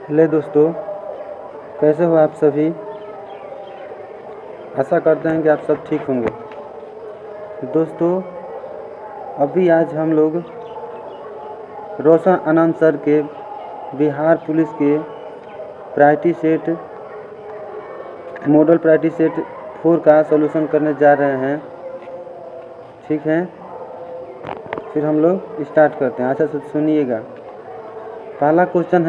Hello दोस्तों, कैसे हो आप सभी। आशा करते हैं कि आप सब ठीक होंगे। दोस्तों, अभी आज हम लोग रोशन आनंद सर के बिहार पुलिस के priority set model priority set 4 का सॉल्यूशन करने जा रहे हैं। ठीक है, फिर हम लोग स्टार्ट करते हैं। अच्छा से सुनिएगा। पहला क्वेश्चन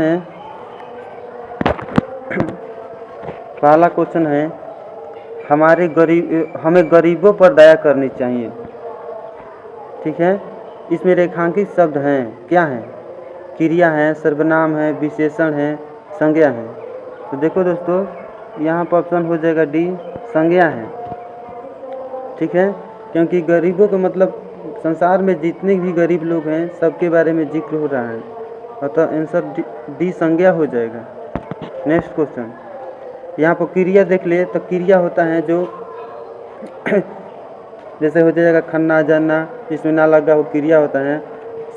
है हमें गरीबों पर दया करनी चाहिए। ठीक है, इसमें रेखांकित शब्द हैं, क्या हैं? क्रिया है, सर्वनाम है, विशेषण है, संज्ञा है। तो देखो दोस्तों, यहाँ पर ऑप्शन हो जाएगा डी, संज्ञा है। ठीक है, क्योंकि गरीबों का मतलब संसार में जितने भी गरीब लोग हैं सबके बारे में जिक्र हो रहा है, अतः आंसर डी संज्ञा हो जाएगा। नेक्स्ट क्वेश्चन, यहाँ पर क्रिया देख ले तो क्रिया होता है जो जैसे हो जाएगा खन्ना जानना, इसमें ना लगा वो क्रिया होता है।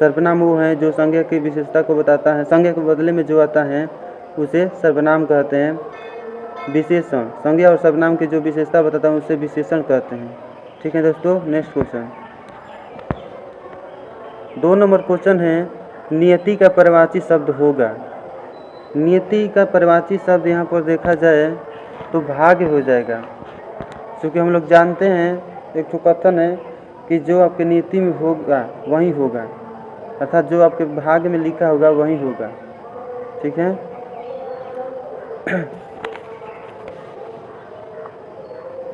सर्वनाम वो है जो संज्ञा की विशेषता को बताता है, संज्ञा के बदले में जो आता है उसे सर्वनाम कहते हैं। विशेषण संज्ञा और सर्वनाम की जो विशेषता बताता है उसे विशेषण कहते हैं। ठीक है दोस्तों, नेक्स्ट क्वेश्चन 2 नंबर क्वेश्चन है, नियति का परिवाची शब्द होगा। नियति का परिवाची शब्द यहाँ पर देखा जाए तो भाग्य हो जाएगा, क्योंकि हम लोग जानते हैं एक तो कथन है कि जो आपके नियति में होगा वही होगा, अर्थात जो आपके भाग्य में लिखा होगा वही होगा। ठीक है,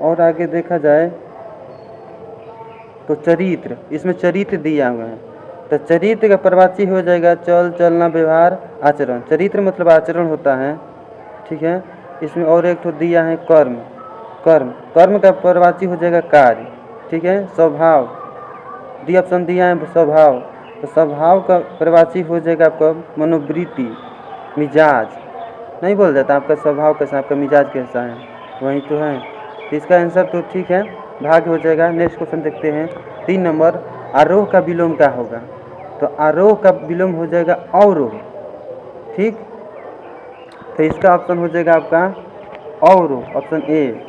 और आगे देखा जाए तो चरित्र, इसमें चरित्र दिया हुआ है, तो चरित्र का परिवाची हो जाएगा चल, चलना, व्यवहार, आचरण। चरित्र मतलब आचरण होता है। ठीक है, इसमें और एक तो दिया है कर्म। कर्म का परिवाची हो जाएगा कार्य। ठीक है, स्वभाव, डी ऑप्शन दिया है स्वभाव, तो स्वभाव का परिवाची हो जाएगा आपका मनोवृत्ति, मिजाज। नहीं बोल जाता आपका स्वभाव कैसा, आपका मिजाज कैसा है, वही तो है। तो इसका आंसर तो ठीक है, भाग्य हो जाएगा। नेक्स्ट क्वेश्चन देखते हैं 3 नंबर, आरोह का विलोम क्या होगा? तो आरोह का विलोम हो जाएगा अवरोह। ठीक, तो इसका ऑप्शन हो जाएगा आपका अवरोह, ऑप्शन ए।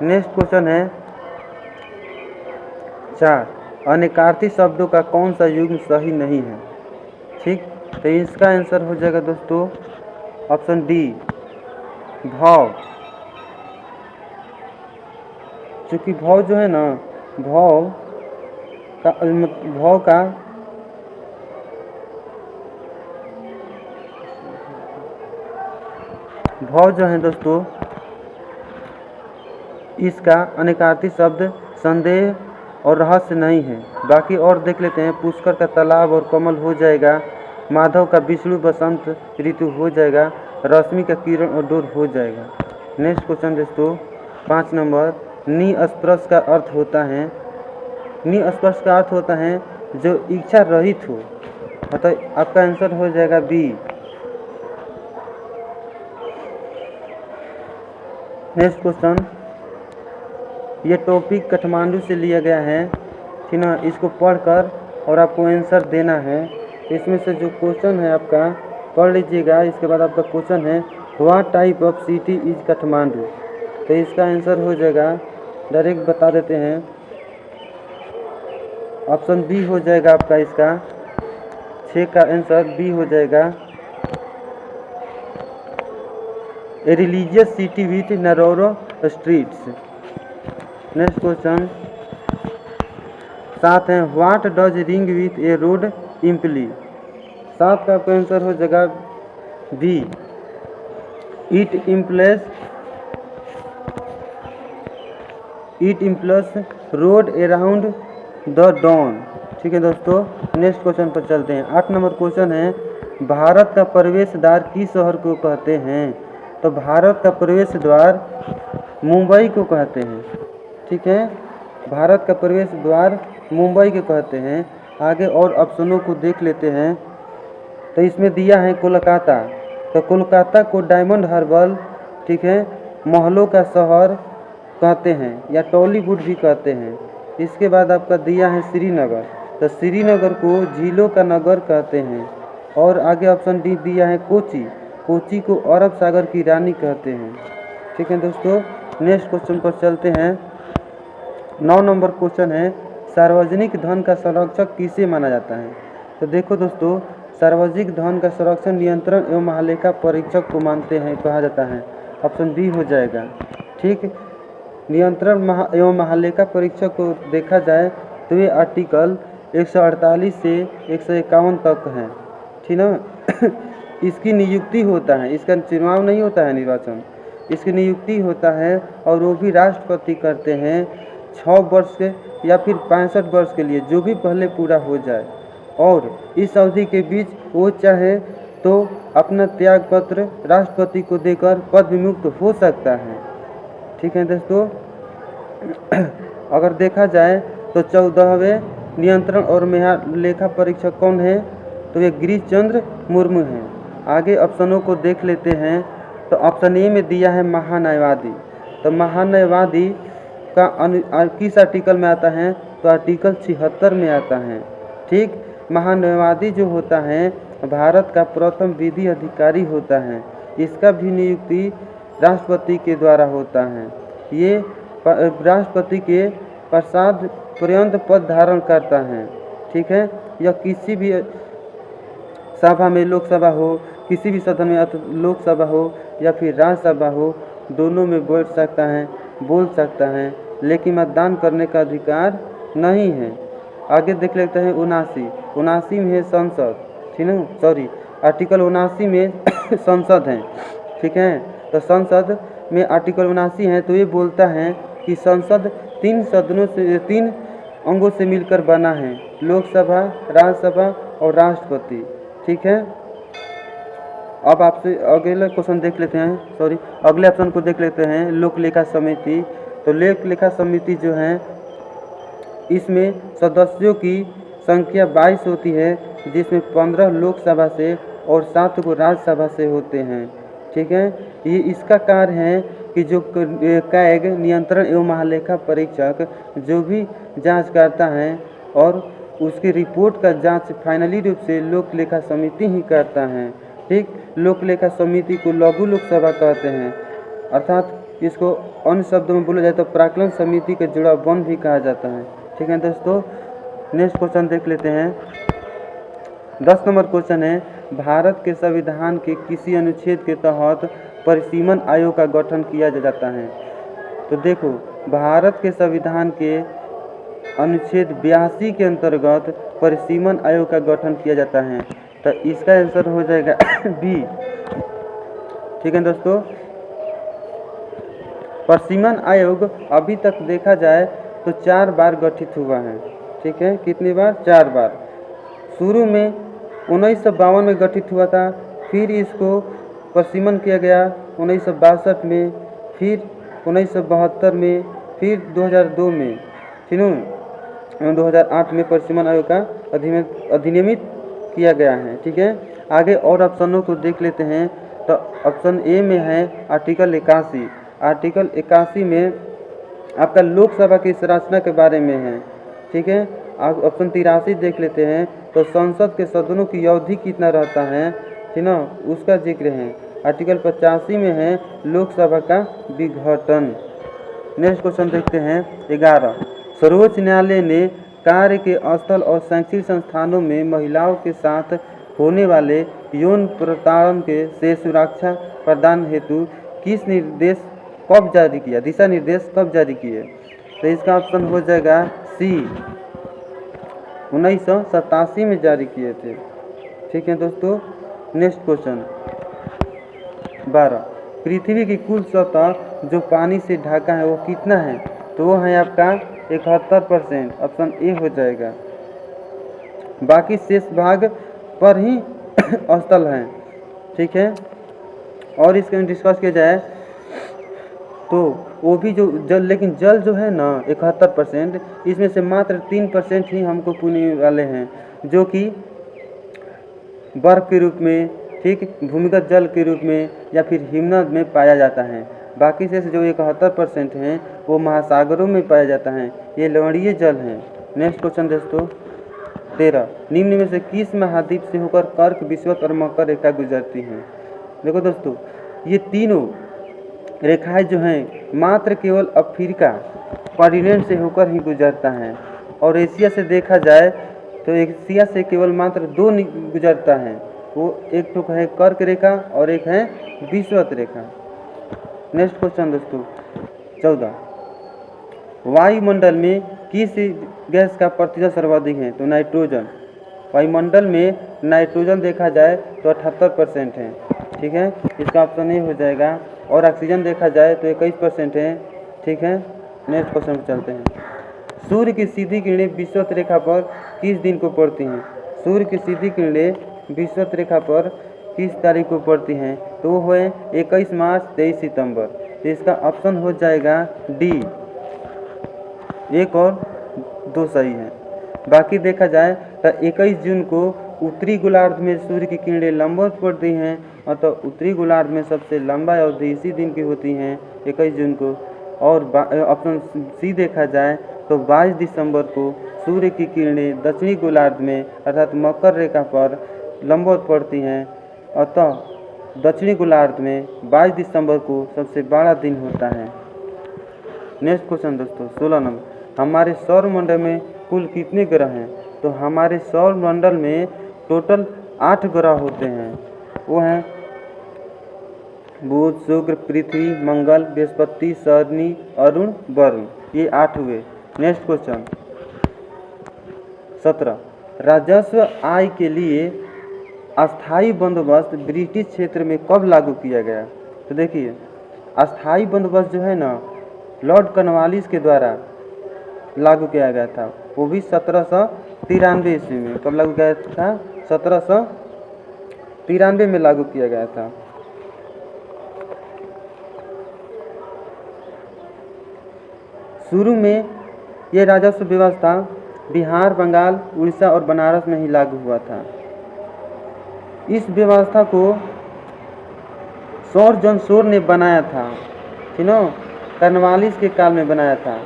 नेक्स्ट क्वेश्चन है 4, अनेकार्थी शब्दों का कौन सा युग्म सही नहीं है? ठीक, तो इसका आंसर हो जाएगा दोस्तों ऑप्शन डी, भाव। चूँकि भाव जो है ना, भाव जो है दोस्तों, इसका अनेकार्थी शब्द संदेह और रहस्य नहीं है। बाकी और देख लेते हैं, पुष्कर का तालाब और कमल हो जाएगा, माधव का विष्णु बसंत ऋतु हो जाएगा, रश्मि का किरण और डोर हो जाएगा। नेक्स्ट क्वेश्चन दोस्तों 5 नंबर, निस्पर्श का अर्थ होता है, निस्पर्श का अर्थ होता है जो इच्छा रहित हो, अतः आपका आंसर हो जाएगा बी। नेक्स्ट क्वेश्चन, ये टॉपिक काठमांडू से लिया गया है, ठीक ना, इसको पढ़कर और आपको आंसर देना है। इसमें से जो क्वेश्चन है आपका पढ़ लीजिएगा। इसके बाद आपका क्वेश्चन है what type of city is Kathmandu? तो इसका आंसर हो जाएगा, डायरेक्ट बता देते हैं, ऑप्शन बी हो जाएगा आपका। इसका 6 का आंसर बी हो जाएगा, a religious city with narrow streets. Next question 7 है, what does ring with a road imply? 7 का आपका आंसर हो जाएगा B, it implies road around the town. ठीक है दोस्तों, नेक्स्ट क्वेश्चन पर चलते हैं। 8 नंबर क्वेश्चन है, भारत का प्रवेश द्वार किस शहर को कहते हैं? तो भारत का प्रवेश द्वार मुंबई को कहते हैं। ठीक है, भारत का प्रवेश द्वार मुंबई को कहते हैं। आगे और ऑप्शनों को देख लेते हैं। तो इसमें दिया है कोलकाता, तो कोलकाता को डायमंड हार्बर, ठीक है, महलों का शहर कहते हैं या टॉलीवुड भी कहते हैं। इसके बाद आपका दिया है श्रीनगर, तो श्रीनगर को झीलों का नगर कहते हैं। और आगे ऑप्शन डी दिया है कोची, कोची को अरब सागर की रानी कहते हैं। ठीक है दोस्तों, नेक्स्ट क्वेश्चन पर चलते हैं। 9 नंबर क्वेश्चन है, सार्वजनिक धन का संरक्षक किसे माना जाता है? तो देखो दोस्तों, सार्वजनिक धन का संरक्षण नियंत्रण एवं महालेखा परीक्षक को मानते हैं, कहा जाता है। ऑप्शन बी हो जाएगा। ठीक, नियंत्रण एवं महालेखा परीक्षक को देखा जाए तो ये आर्टिकल 148 से 151 तक है। ठीक ना। इसकी नियुक्ति होता है, इसका चुनाव नहीं होता है, निर्वाचन, इसकी नियुक्ति होता है और वो भी राष्ट्रपति करते हैं 6 वर्ष के या फिर 65 वर्ष के लिए, जो भी पहले पूरा हो जाए। और इस अवधि के बीच वो चाहे तो अपना त्याग पत्र राष्ट्रपति को देकर पद विमुक्त हो सकता है। ठीक है दोस्तों। अगर देखा जाए तो 14वें नियंत्रण और महालेखा परीक्षक कौन है? तो ये गिरीश चंद्र मुर्मू हैं। आगे ऑप्शनों को देख लेते हैं। तो ऑप्शन ए में दिया है महान्यायवादी। तो महान्यायवादी का किस आर्टिकल में आता है? तो आर्टिकल 76 में आता है। ठीक, महान्यायवादी जो होता है भारत का प्रथम विधि अधिकारी होता है। इसका भी नियुक्ति राष्ट्रपति के द्वारा होता है। ये राष्ट्रपति के प्रसाद पर्यंत पद धारण करता है। ठीक है, यह किसी भी सभा में, लोकसभा हो, किसी भी सदन में, लोकसभा हो या फिर राज्यसभा हो, दोनों में बैठ सकता है, बोल सकता है, लेकिन मतदान करने का अधिकार नहीं है। आगे देख लेते हैं 79 में है संसद। ठीक है, सॉरी, आर्टिकल 79 में संसद है। ठीक है, तो संसद में आर्टिकल 79 है, तो ये बोलता है कि संसद 3 सदनों से, 3 अंगों से मिलकर बना है, लोकसभा, राज्यसभा और राष्ट्रपति। ठीक है, अब आपसे अगला क्वेश्चन देख लेते हैं, सॉरी अगले ऑप्शन को देख लेते हैं, लोक लेखा समिति। तो लोक लेखा समिति जो है, इसमें सदस्यों की संख्या 22 होती है, जिसमें 15 लोकसभा से और 7 को राज्यसभा से होते हैं। ठीक है, ये इसका कार्य है कि जो कैग नियंत्रण एवं महालेखा परीक्षक जो भी जांच करता है और उसकी रिपोर्ट का जांच फाइनली रूप से लोक लेखा समिति ही करता है। ठीक, लोक लेखा समिति को लघु लोकसभा कहते हैं, अर्थात इसको अन्य शब्दों में बोला जाए तो प्राक्कलन समिति के जुड़ा वन भी कहा जाता है। ठीक है दोस्तों, नेक्स्ट क्वेश्चन देख लेते हैं। 10 नंबर क्वेश्चन है, भारत के संविधान के किसी अनुच्छेद के तहत परिसीमन आयोग का गठन किया जाता है? तो देखो, भारत के संविधान के अनुच्छेद 82 के अंतर्गत परिसीमन आयोग का गठन किया जाता है। तो इसका आंसर हो जाएगा बी। ठीक है दोस्तों, परिसीमन आयोग अभी तक देखा जाए तो 4 बार गठित हुआ है। ठीक है, कितनी बार? 4 बार। शुरू में 1952 में गठित हुआ था, फिर इसको परिसीमन किया गया 1962 में, फिर 1972 में, फिर 2002 में, ठीक है, 2008 में परिसीमन आयोग का अधिनियमित किया गया है। ठीक है, आगे और ऑप्शनों को देख लेते हैं। तो ऑप्शन ए में है आर्टिकल 81। आर्टिकल 81 में आपका लोकसभा की संरचना के बारे में है। ठीक है, आप ऑप्शन 83 देख लेते हैं। तो संसद के सदनों की अवधि कितना रहता है, ठीक ना, उसका जिक्र है। आर्टिकल 85 में है लोकसभा का विघटन। नेक्स्ट क्वेश्चन देखते हैं 11। सर्वोच्च न्यायालय ने कार्य के स्थल और शैक्षिक संस्थानों में महिलाओं के साथ होने वाले यौन प्रताड़न के से सुरक्षा प्रदान हेतु किस निर्देश कब जारी किया, दिशा निर्देश कब जारी किए? तो इसका ऑप्शन हो जाएगा सी, 1987 में जारी किए थे। ठीक है दोस्तों, नेक्स्ट क्वेश्चन 12। पृथ्वी की कुल सतह जो पानी से ढका है वो कितना है? तो वो है आपका 71%, ऑप्शन ए हो जाएगा। बाकी शेष भाग पर ही स्थल हैं। ठीक है, और इसके डिस्कस किया जाए तो वो भी जो जल, लेकिन जल जो है ना 71%, इसमें से मात्र 3% ही हमको पुण्य वाले हैं, जो कि बर्फ के रूप में, ठीक, भूमिगत जल के रूप में या फिर हिमनद में पाया जाता है। बाकी से जो 71% हैं वो महासागरों में पाया जाता है, ये लवणीय जल हैं। नेक्स्ट क्वेश्चन दोस्तों 13। निम्न में से किस महाद्वीप से होकर कर्क, विषुवत और मकर रेखा गुजरती हैं? देखो दोस्तों, ये तीनों रेखाएं जो हैं मात्र केवल अफ्रीका कॉन्टिनेंट से होकर ही गुजरता है। और एशिया से देखा जाए तो एशिया से केवल मात्र दो गुजरता है, वो एक तो है कर्क रेखा और एक है विषुवत रेखा। नेक्स्ट क्वेश्चन दोस्तों 14, वायुमंडल में किस गैस का प्रतिशत सर्वाधिक है? तो नाइट्रोजन। वायुमंडल में नाइट्रोजन देखा जाए तो 78% है, ठीक है, इसका ऑप्शन ए हो जाएगा। और ऑक्सीजन देखा जाए तो 21% है, ठीक है। नेक्स्ट क्वेश्चन पर चलते हैं। सूर्य की सीधी किरणें विषुवत रेखा पर किस दिन को पड़ती हैं? सूर्य की सीधी किरणें विषुवत रेखा पर किस तारीख को पड़ती हैं? तो वो है 21 मार्च 23 सितंबर। तो इसका ऑप्शन हो जाएगा डी, 1 और 2 सही है। बाकी देखा जाए तो 21 जून को उत्तरी गोलार्ध में सूर्य की किरणें लंबवत पड़ती हैं, और तो उत्तरी गोलार्ध में सबसे लंबा अवधि इसी दिन की होती हैं 21 जून को। और ऑप्शन सी देखा जाए तो 22 दिसंबर को सूर्य की किरणें दक्षिणी गोलार्ध में अर्थात मकर रेखा पर लंबवत पड़ती हैं, अतः दक्षिणी गोलार्ध में 22 दिसंबर को सबसे बड़ा दिन होता है। नेक्स्ट क्वेश्चन दोस्तों 16 नंबर, हमारे सौरमंडल में कुल कितने ग्रह हैं? तो हमारे सौरमंडल में टोटल 8 ग्रह होते हैं, वो हैं बुध, शुक्र, पृथ्वी, मंगल, बृहस्पति, शनि, अरुण, वरुण, ये 8 हुए। नेक्स्ट क्वेश्चन 17, राजस्व आय के लिए अस्थायी बंदोबस्त ब्रिटिश क्षेत्र में कब लागू किया गया? तो देखिए, अस्थायी बंदोबस्त जो है ना, लॉर्ड कॉर्नवालिस के द्वारा लागू किया गया था, वो भी 1793 ईस्वी में। कब लागू किया था? 1793 में लागू किया गया था। शुरू में यह राजस्व व्यवस्था बिहार, बंगाल, उड़ीसा और बनारस में ही लागू हुआ था। इस व्यवस्था को सर जॉन शोर ने बनाया था, ठीक है, कॉर्नवालिस के काल में बनाया था।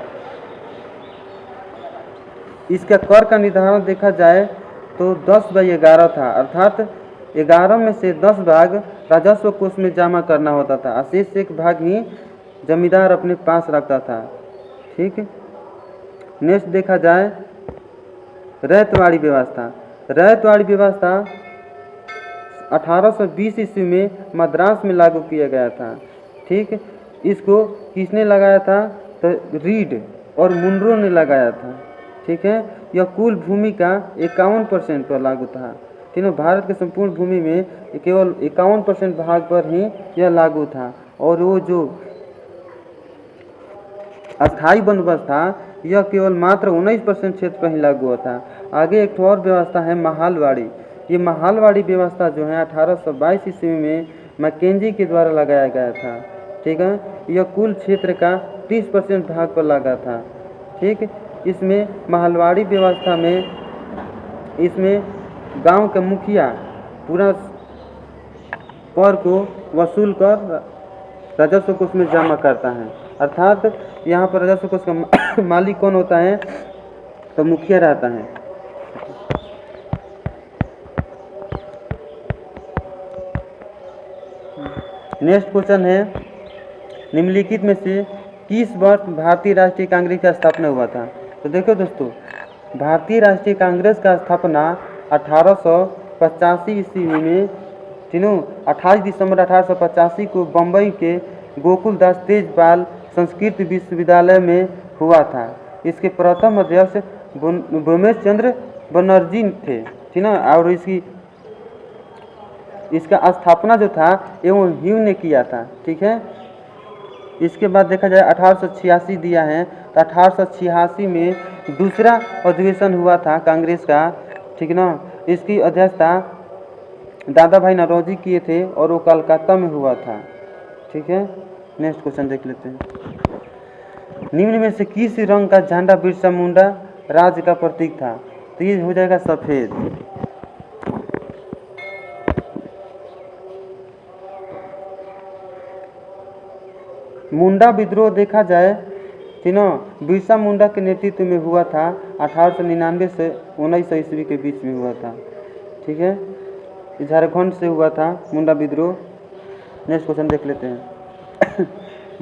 इसका कर का निर्धारण देखा जाए तो 10/11 था, अर्थात 11 में से 10 भाग राजस्व कोष में जमा करना होता था, शेष एक भाग ही जमींदार अपने पास रखता था, ठीक है। नेक्स्ट देखा जाए रैयतवाड़ी व्यवस्था। रैयतवाड़ी व्यवस्था 1820 ईस्वी में मद्रास में लागू किया गया था, ठीक। इसको किसने लगाया था? तो रीड और मुनरो ने लगाया था, ठीक है। यह कुल भूमि का 51% पर लागू था, ठीक है। भारत के संपूर्ण भूमि में केवल 51% भाग पर ही यह लागू था। और वो जो अस्थायी बंदोबस्त था, यह केवल मात्र 19% क्षेत्र पर ही लागू हुआ था। आगे एक और व्यवस्था है महालवाड़ी। ये महालवाड़ी व्यवस्था जो है 1822 ईस्वी में मैकेंजी के द्वारा लगाया गया था, ठीक है। यह कुल क्षेत्र का 30% भाग पर लगा था, ठीक। इसमें महालवाड़ी व्यवस्था में इसमें गांव के मुखिया पूरा कर को वसूल कर राजस्व कोष में जमा करता है, अर्थात यहाँ पर राजस्व कोष का मालिक कौन होता है? तो मुखिया रहता है। नेक्स्ट क्वेश्चन है, निम्नलिखित में से किस वर्ष भारतीय राष्ट्रीय कांग्रेस का स्थापना हुआ था? तो देखो दोस्तों, भारतीय राष्ट्रीय कांग्रेस का स्थापना 1885 ईस्वी में, तीनों 28 दिसंबर 1885 को बम्बई के गोकुलदास तेजपाल संस्कृत विश्वविद्यालय में हुआ था। इसके प्रथम अध्यक्ष भूमेश चंद्र बनर्जी थे, ठीक ना। और इसका स्थापना जो था एवं ह्यू ने किया था, ठीक है। इसके बाद देखा जाए 1886 दिया है, तो 1886 में दूसरा अधिवेशन हुआ था कांग्रेस का, ठीक ना। इसकी अध्यक्षता दादा भाई नौरोजी किए थे और वो कलकत्ता में हुआ था, ठीक है। नेक्स्ट क्वेश्चन देख लेते हैं। निम्न में से किस रंग का झंडा बिरसा मुंडा राज्य का प्रतीक था? तो ये हो जाएगा सफेद। मुंडा विद्रोह देखा जाए, तीनों बिरसा मुंडा के नेतृत्व में हुआ था। 1899 से 1900 ईस्वी के बीच में हुआ था, ठीक है। झारखंड से हुआ था मुंडा विद्रोह। नेक्स्ट क्वेश्चन देख लेते हैं।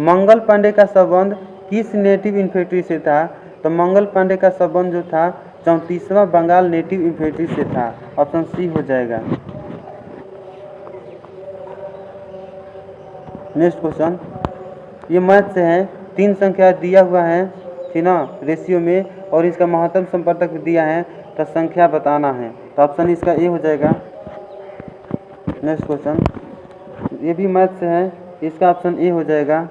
मंगल पांडे का संबंध किस नेटिव इन्फेंट्री से था? तो मंगल पांडे का संबंध जो था 34वां बंगाल नेटिव इन्फेंट्री से था। ऑप्शन सी हो जाएगा। नेक्स्ट क्वेश्चन, ये मैथ से है। 3 संख्या दिया हुआ है, ठीक ना, रेशियो में, और इसका महत्तम संपर्क दिया है, तो संख्या बताना है। तो ऑप्शन इसका ए हो जाएगा। नेक्स्ट क्वेश्चन, ये भी मैथ से है, इसका ऑप्शन ए हो जाएगा।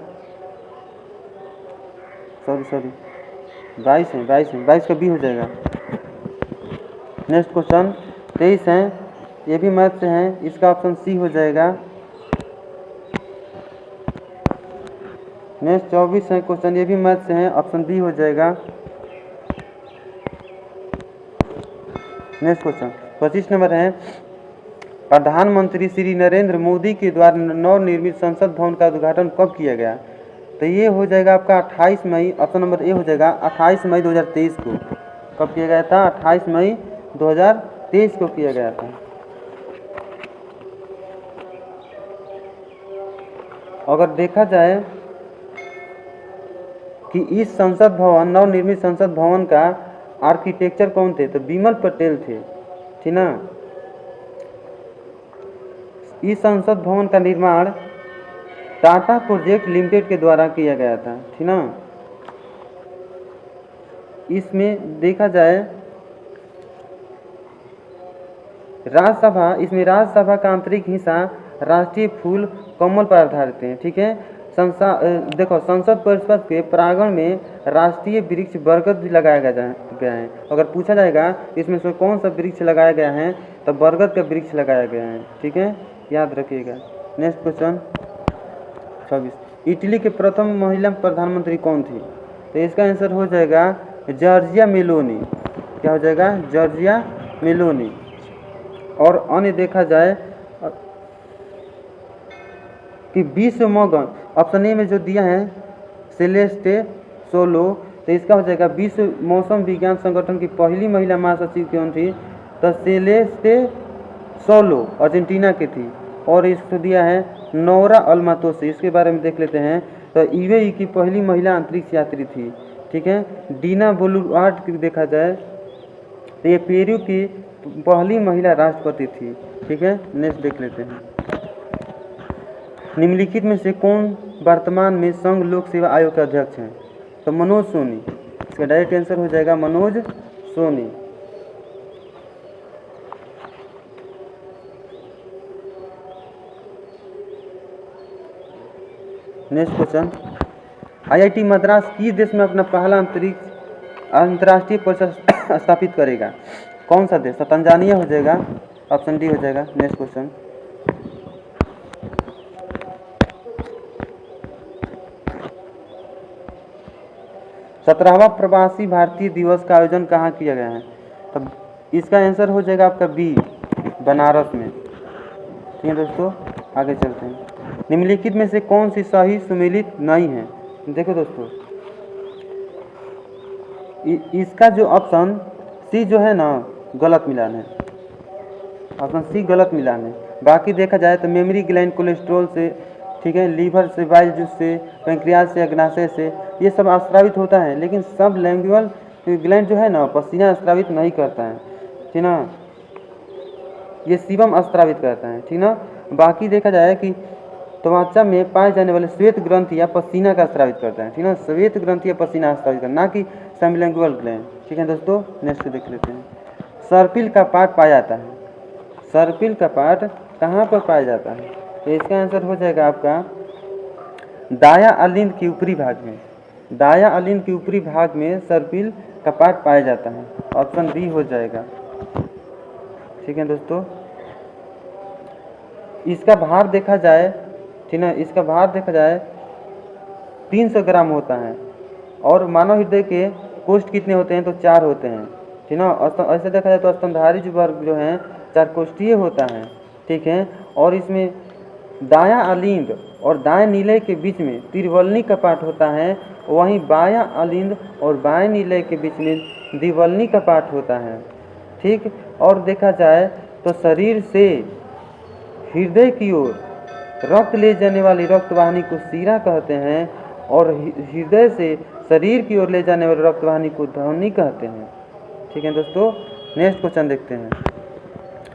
सॉरी 22 का बी हो जाएगा। नेक्स्ट क्वेश्चन 23 है, ये भी मैथ से है, इसका ऑप्शन सी हो जाएगा। नेक्स्ट 24 है क्वेश्चन, ये भी मैथ से है, ऑप्शन बी हो जाएगा। नेक्स्ट क्वेश्चन 25 नंबर है, प्रधानमंत्री श्री नरेंद्र मोदी के द्वारा नवनिर्मित संसद भवन का उद्घाटन कब किया गया? तो ये हो जाएगा आपका 28 मई। ऑप्शन नंबर ए हो जाएगा 28 मई 2023 को। कब किया गया था? 28 मई 2023 को किया गया था। अगर देखा जाए कि इस संसद भवन, नवनिर्मित संसद भवन का आर्किटेक्चर कौन थे? तो बिमल पटेल थे, ठीक ना। इस संसद भवन का निर्माण टाटा प्रोजेक्ट लिमिटेड के द्वारा किया गया था, ठीक ना। इसमें देखा जाए राज्यसभा, इसमें राज्यसभा का आंतरिक हिस्सा राष्ट्रीय फूल कमल पर आधारित है, ठीक है। देखो, संसद परिसर के प्रांगण में राष्ट्रीय वृक्ष बरगद भी लगाया गया है। अगर पूछा जाएगा इसमें से कौन सा वृक्ष लगाया गया है, तो बरगद का वृक्ष लगाया गया है, ठीक है, याद रखिएगा। नेक्स्ट क्वेश्चन 26, इटली के प्रथम महिला प्रधानमंत्री कौन थी? तो इसका आंसर हो जाएगा जॉर्जिया मेलोनी। क्या हो जाएगा? Giorgia Meloni. और अन्य देखा जाए कि विश्व मगन, ऑप्शन ए में जो दिया है सेलेस्टे सोलो, तो इसका हो जाएगा विश्व मौसम विज्ञान संगठन की पहली महिला महासचिव कौन थी? तो सेलेस्टे सोलो अर्जेंटीना की थी। और इसको दिया है नोरा अल्मातोसी, इसके बारे में देख लेते हैं। तो यूएई की पहली महिला अंतरिक्ष यात्री थी, ठीक है। डीना बोलुआर्ड की देखा जाए तो ये पेरू की पहली महिला राष्ट्रपति थी, ठीक है। नेक्स्ट देख लेते हैं, निम्नलिखित में से कौन वर्तमान में संघ लोक सेवा आयोग के अध्यक्ष हैं? तो मनोज सोनी। इसका डायरेक्ट आंसर हो जाएगा Manoj Soni. Next question, IIT Madras किस देश में अपना पहला अंतर्राष्ट्रीय परिसर स्थापित करेगा? कौन सा देश? तो तंजानिया हो जाएगा, ऑप्शन डी हो जाएगा। नेक्स्ट क्वेश्चन, सत्रहवां प्रवासी भारतीय दिवस का आयोजन कहाँ किया गया है? तो इसका आंसर हो जाएगा आपका बी, बनारस में, ठीक है दोस्तों। आगे चलते हैं, निम्नलिखित में से कौन सी सही सुमेलित नहीं है? देखो दोस्तों, इसका जो ऑप्शन सी जो है ना, गलत मिलान है। ऑप्शन सी गलत मिलान है। बाकी देखा जाए तो मेमोरी ग्लैंड कोलेस्ट्रॉल से, ठीक है, लीवर से, बाइल जूस से, पैंक्रियाज से, अग्नाशय से, ये सब स्रावित होता है। लेकिन सब लैंग्यूल ग्लैंड जो है ना, पसीना स्रावित नहीं करता है, ठीक ना। ये सीबम स्रावित करता है, ठीक ना। बाकी देखा जाए कि त्वचा में पाए जाने वाले श्वेत ग्रंथि या पसीना का स्रावित करता है, ठीक ना। श्वेत ग्रंथि या पसीना स्रावित करता, ना कि सबलिंगुअल ग्लैंड, ठीक है दोस्तों। नेक्स्ट देख लेते हैं, सर्पिल का पार्ट पाया जाता है। सर्पिल का पार्ट कहाँ पर पाया जाता है? तो इसका आंसर हो जाएगा आपका दाया अलिंद के ऊपरी भाग में। दाया अलिंद के ऊपरी भाग में सर्पिल का पार्ट पाया जाता है, ऑप्शन बी हो जाएगा, ठीक है दोस्तों। इसका भार देखा जाए, ठीक ना, इसका भार देखा जाए 300 ग्राम होता है। और मानव हृदय के कोष्ठ कितने होते हैं? तो 4 होते हैं, ठीक ना। ऐसे देखा जाए तो स्तनधारी जो वर्ग जो है 4 कोष्ठीय होता है, ठीक है। और इसमें दाया अलिंद और दाएं नीले के बीच में त्रिवलनी का पार्ट होता है, वहीं बायां अलिंद और बाएं नीले के बीच में द्विवलनी का पार्ट होता है, ठीक। और देखा जाए तो शरीर से हृदय की ओर रक्त ले जाने वाली रक्त वाहिनी को शिरा कहते हैं और हृदय से शरीर की ओर ले जाने वाली रक्त वाहिनी को ध्वनि कहते हैं। ठीक है दोस्तों, नेक्स्ट क्वेश्चन देखते हैं।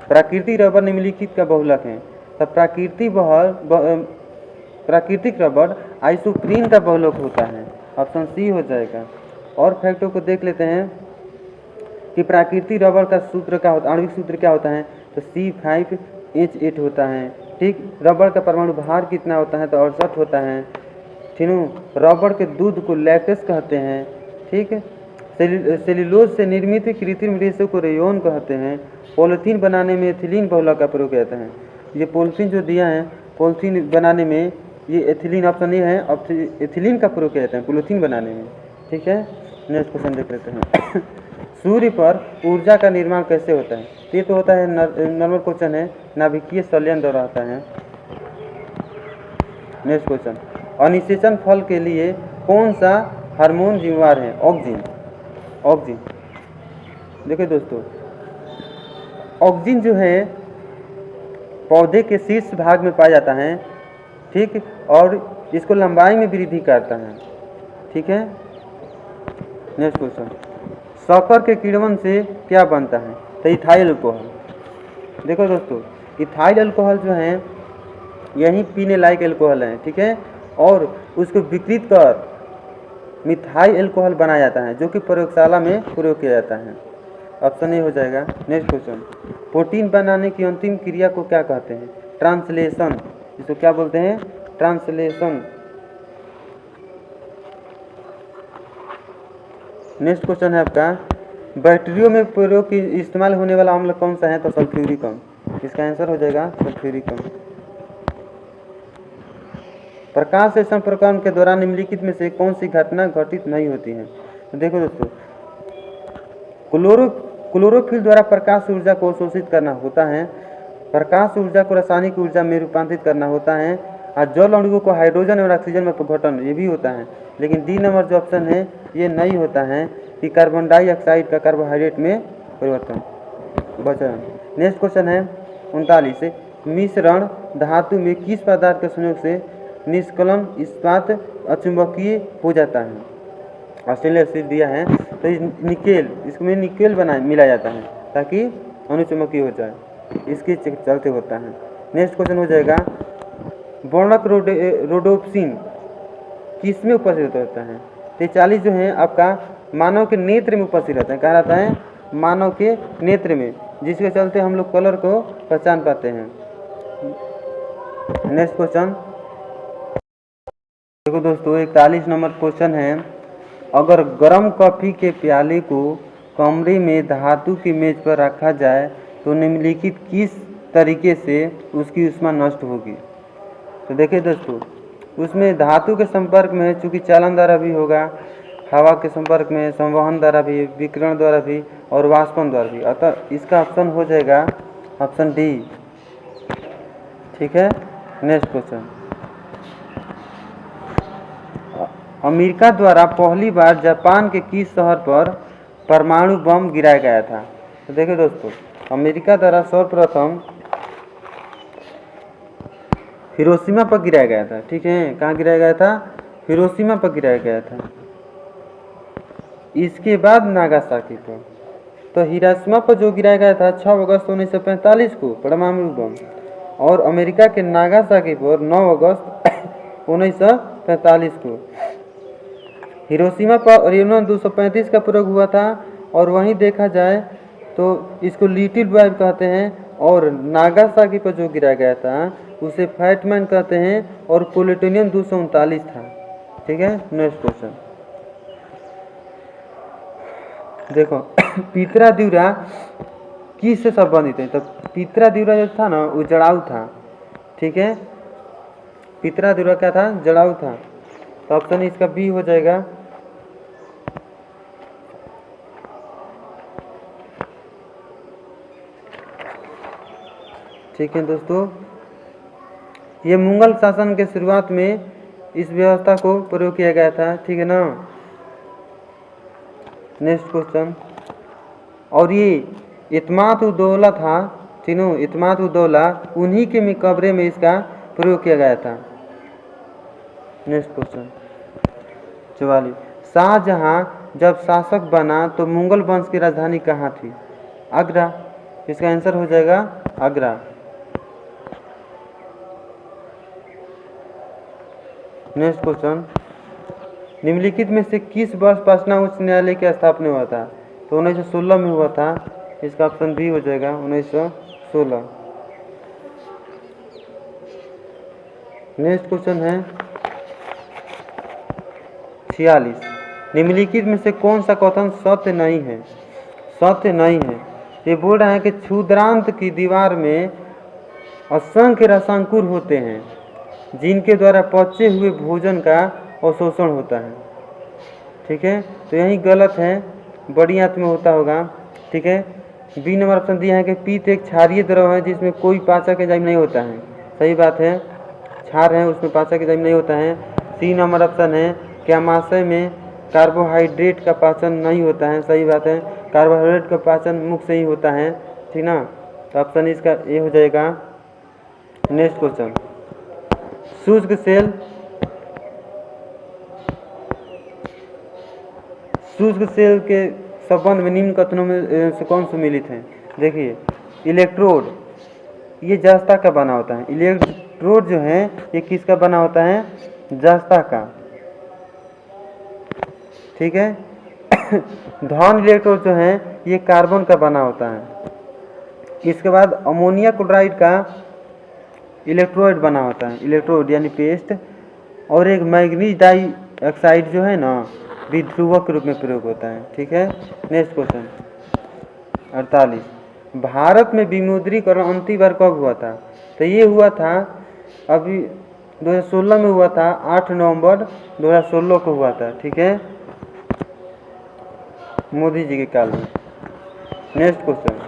प्राकृतिक रबर निम्नलिखित का बहुलक है। तब प्राकृतिक रबर आइसोप्रीन का बहुलक होता है, ऑप्शन सी हो जाएगा। और फैक्टों को देख लेते हैं कि प्राकृतिक रबर का सूत्र क्या होता है, आणविक सूत्र क्या होता है, तो C5H8 होता है। ठीक, रबर का परमाणु भार कितना होता है, तो 68 होता है। ठीक, रबर के दूध को लैक्टेस कहते हैं। ठीक है, सेल्यूलोज से निर्मित कृत्रिम रेशों को रेयोन कहते हैं। पॉलीथीन बनाने में एथिलीन बहुलक का प्रयोग किया जाता है। ये पॉलीथीन जो दिया है, पॉलीथीन बनाने में ये एथिलीन ऑप्शन ये है, अब एथिलीन का प्रयोग किया जाता है पॉलीथीन बनाने में। ठीक है, नेक्स्ट क्वेश्चन देख लेते हैं। सूर्य पर ऊर्जा का निर्माण कैसे होता है, ये तो होता है नॉर्मल क्वेश्चन है, नाभिकीय संलयन द्वारा होता है। नेक्स्ट क्वेश्चन, अनिषेचन फल के लिए कौन सा हार्मोन जिम्मेवार है, ऑक्सिन। ऑक्सिन देखिए दोस्तों, ऑक्सिन जो है पौधे के शीर्ष भाग में पाया जाता है। ठीक, और इसको लंबाई में वृद्धि करता है। ठीक है, नेक्स्ट क्वेश्चन, शक्कर के किण्वन से क्या बनता है, तो इथाइल अल्कोहल। देखो दोस्तों, इथाइल अल्कोहल जो है यही पीने लायक अल्कोहल है। ठीक है, और उसको विकृत कर मिथाइल अल्कोहल बनाया जाता है, जो कि प्रयोगशाला में प्रयोग किया जाता है। ऑप्शन ए हो जाएगा। नेक्स्ट क्वेश्चन, प्रोटीन बनाने की अंतिम क्रिया को क्या कहते हैं, ट्रांसलेशन। इसको क्या बोलते हैं, ट्रांसलेशन। नेक्स्ट क्वेश्चन है आपका, बैटरियों में प्रयोग की इस्तेमाल होने वाला अम्ल कौन सा है, तो सल्फ्यूरिक अम्ल। इसका आंसर हो जाएगा सल्फ्यूरिक अम्ल। प्रकाश संश्लेषण प्रक्रम के दौरान निम्नलिखित में से कौन सी घटना घटित नहीं होती है, तो देखो दोस्तों, क्लोरोफिल द्वारा प्रकाश ऊर्जा को शोषित करना होता है, प्रकाश ऊर्जा को रासायनिक ऊर्जा में रूपांतरित करना होता है, और जल अणुओं को हाइड्रोजन और ऑक्सीजन में अपघटन ये भी होता है। लेकिन डी नंबर जो ऑप्शन है ये नहीं होता है कि कार्बन डाइऑक्साइड का कार्बोहाइड्रेट में परिवर्तन बचा। नेक्स्ट क्वेश्चन है 39, मिश्रण धातु में किस पदार्थ के संयोग से निष्कलन इस्पात अचुंबकीय हो जाता है, ऑस्ट्रेलिया से दिया है, तो निकेल, इसमें निकेल मिला जाता है ताकि अनुचुंबकीय हो जाए, इसके चलते होता है। नेक्स्ट क्वेश्चन हो जाएगा, वर्णक रोडोप्सिन किस में उपस्थित होता है, 43 जो है आपका मानव के नेत्र में उपस्थित रहता है। कहा रहता है मानव के नेत्र में, जिसके चलते हम लोग कलर को पहचान पाते हैं। नेक्स्ट क्वेश्चन देखो दोस्तों, 41 नंबर क्वेश्चन है, अगर गर्म कॉफी के प्याले को कमरे में धातु की मेज पर रखा जाए तो निम्नलिखित किस तरीके से उसकी ऊष्मा नष्ट होगी। तो देखिए दोस्तों, उसमें धातु के संपर्क में चूँकि चालन द्वारा भी होगा, हवा के संपर्क में, संवहन द्वारा भी, विकिरण द्वारा भी और वाष्पन द्वारा भी, अतः इसका ऑप्शन हो जाएगा ऑप्शन डी। ठीक है, नेक्स्ट क्वेश्चन, अमेरिका द्वारा पहली बार जापान के किस शहर पर परमाणु बम गिराया गया था। तो देखिए दोस्तों, अमेरिका द्वारा सर्वप्रथम हिरोशिमा पर गिराया गया था। ठीक है, कहाँ गिराया गया था, हिरोशिमा पर गिराया गया था। इसके बाद नागासाकी पर, तो हिरोशिमा पर जो गिराया गया था 6 अगस्त 1945 को परमाणु बम, और अमेरिका के नागासाकी पर 9 अगस्त 1945 को। हिरोशिमा पर यूरेनियम 235 का प्रयोग हुआ था, और वहीं देखा जाए तो इसको लिटिल बॉय कहते हैं, और नागासाकी पर जो गिराया गया था उसे फैटमैन कहते हैं, और प्लूटोनियम 239 था। ठीक है, नेक्स्ट क्वेश्चन देखो, पितरा द्यूरा किस से संबंधित है, तो पितरा द्यूरा जो था ना वो जड़ाऊ था। ठीक है, पितरा द्यूरा क्या था, जड़ाऊ था, तो ऑप्शन इसका बी हो जाएगा। ठीक है दोस्तों, ये मुगल शासन के शुरुआत में इस व्यवस्था को प्रयोग किया गया था। ठीक है ना। नेक्स्ट क्वेश्चन, और ये इत्माद उद्दौला था, तीनों इत्माद उद्दौला, उन्हीं के मकबरे में इसका प्रयोग किया गया था। नेक्स्ट क्वेश्चन 44, शाहजहां जब शासक बना तो मुगल वंश की राजधानी कहाँ थी? आगरा। इसका आंसर हो जाएगा आगरा। नेक्स्ट क्वेश्चन, निम्नलिखित में से किस वर्ष पटना उच्च न्यायालय की स्थापना हुआ था? तो 1916 में हुआ था। इसका ऑप्शन बी हो जाएगा 1916। नेक्स्ट क्वेश्चन है 46, निम्नलिखित में से कौन सा कथन सत्य नहीं है? सत्य नहीं है। ये बोल रहा है कि क्षुद्रांत की दीवार में असंख्य रसांकुर होते हैं जिनके द्वारा पचे हुए भोजन का अवशोषण होता है। ठीक है, तो यही गलत है, बड़ी आंत में होता होगा। ठीक है, बी नंबर ऑप्शन दिया है कि पित्त एक क्षारीय द्रव है जिसमें कोई पाचक एंजाइम नहीं होता है। सही बात है, क्षार है उसमें पाचक एंजाइम नहीं होता है। सी नंबर ऑप्शन है कि आमाशय में कार्बोहाइड्रेट का पाचन नहीं होता है। सही बात है, कार्बोहाइड्रेट का पाचन मुख से ही होता है। ठीक ना, तो ऑप्शन इसका ये हो जाएगा। नेक्स्ट क्वेश्चन, शुष्क सेल के संबंध में निम्न कथनों में से कौन सम्मिलित है? देखिए, इलेक्ट्रोड ये जस्ता का बना होता है। इलेक्ट्रोड जो है ये किसका बना होता है? जस्ता का। ठीक है धन इलेक्ट्रोड जो है ये कार्बन का बना होता है। इसके बाद अमोनिया क्लोराइड का इलेक्ट्रोड बना होता है, इलेक्ट्रोड यानी पेस्ट। और एक मैग्नीज डाइऑक्साइड जो है ना विध्रुवक के रूप में प्रयोग होता है। ठीक है, नेक्स्ट क्वेश्चन 48, भारत में विमुद्रीकरण अंतिम बार कब हुआ था? तो ये हुआ था अभी 2016 में हुआ था, 8 नवंबर 2016 को हुआ था। ठीक है, मोदी जी के काल में। नेक्स्ट क्वेश्चन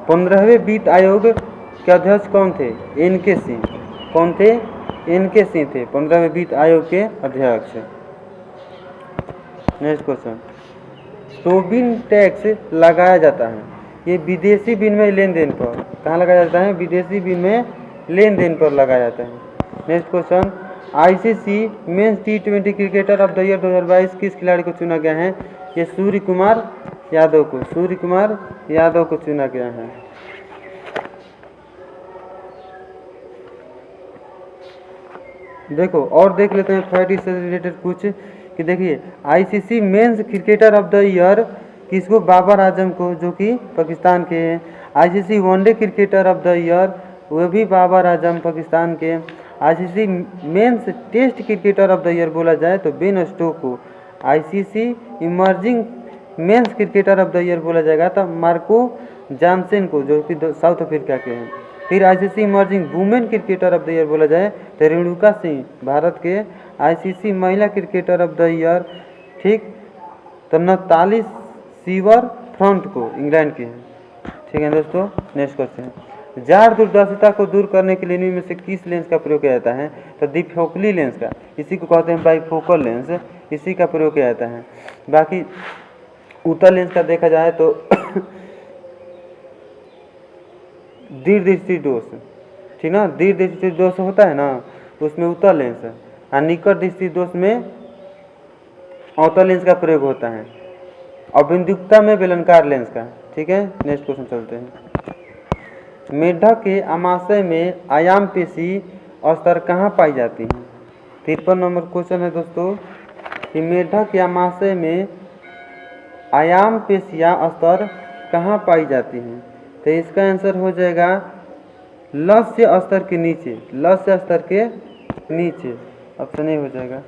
15वें वित्त आयोग के अध्यक्ष कौन थे? एन.के. सिंह। कौन थे? एन.के. सिंह थे 15वें वित्त आयोग के अध्यक्ष। नेक्स्ट क्वेश्चन, टोबिन टैक्स लगाया जाता है ये विदेशी विनिमय लेन देन पर। कहाँ लगाया जाता है? विदेशी विनिमय लेन देन पर लगाया जाता है। Next question, ICC men's T20 cricketer of the year 2022 किस खिलाड़ी को चुना गया है? ये सूर्य कुमार यादव को चुना गया है। देखो और देख लेते हैं फैक्ट इससे रिलेटेड कुछ कि देखिए, ICC men's cricketer of the year किसको? बाबर आजम को, जो कि पाकिस्तान के हैं। ICC one day cricketer of the year वह भी बाबर आजम पाकिस्तान के। ICC men's test cricketer of the year बोला जाए तो बेन स्टोक को। ICC emerging men's cricketer of the year बोला जाएगा तो मार्को जानसेन को, जो कि साउथ अफ्रीका के हैं। फिर ICC emerging women cricketer of the year बोला जाए तो रेणुका सिंह भारत के। आईसीसी महिला क्रिकेटर ऑफ द ईयर, ठीक, तो नताली सीवर फ्रंट को, इंग्लैंड के हैं। ठीक है दोस्तों, नेक्स्ट क्वेश्चन, जाड़ दूरदर्शिता को दूर करने के लिए निम्न में से किस लेंस का प्रयोग किया जाता है? तो द्विफोकली लेंस का, इसी को कहते हैं बाइफोकल लेंस, इसी का प्रयोग किया जाता है। बाकी उत्तल लेंस का देखा जाए तो दीर्घदृष्टि दोष, ठीक ना, दीर्घदृष्टि दोष होता है ना, उसमें उत्तल लेंस है, और निकट दृष्टि दोष में अवतल लेंस का प्रयोग होता है, और बिंदुकता में बेलनाकार लेंस का। ठीक है, नेक्स्ट क्वेश्चन चलते हैं। मेढक के आमाशय में आयाम पेशी स्तर कहाँ पाई जाती हैं? 53 नंबर क्वेश्चन है दोस्तों कि मेढक के आमाशय में आयाम पेशियाँ स्तर कहाँ पाई जाती हैं? तो इसका आंसर हो जाएगा लक्ष्य स्तर के नीचे, लक्ष्य स्तर के नीचे, ऑप्शन ए हो जाएगा।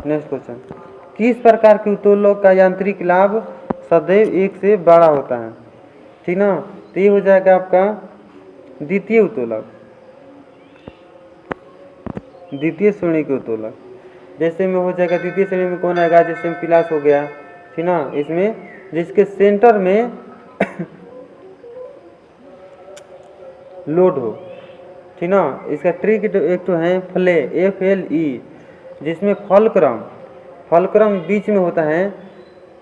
नेक्स्ट क्वेश्चन, किस प्रकार के उत्तोलक का यांत्रिक लाभ सदैव 1 से बड़ा होता है? ठीक ना, तो ये हो जाएगा आपका द्वितीय उत्तोलक, द्वितीय श्रेणी के उत्तोलक। जैसे में हो जाएगा द्वितीय श्रेणी में कौन आएगा? जैसे में पिलास हो गया, ठीक ना, इसमें जिसके सेंटर में लोड हो, ठीक ना। इसका ट्रिक एक तो है फ्ले, FLE, जिसमें फलक्रम बीच में होता है,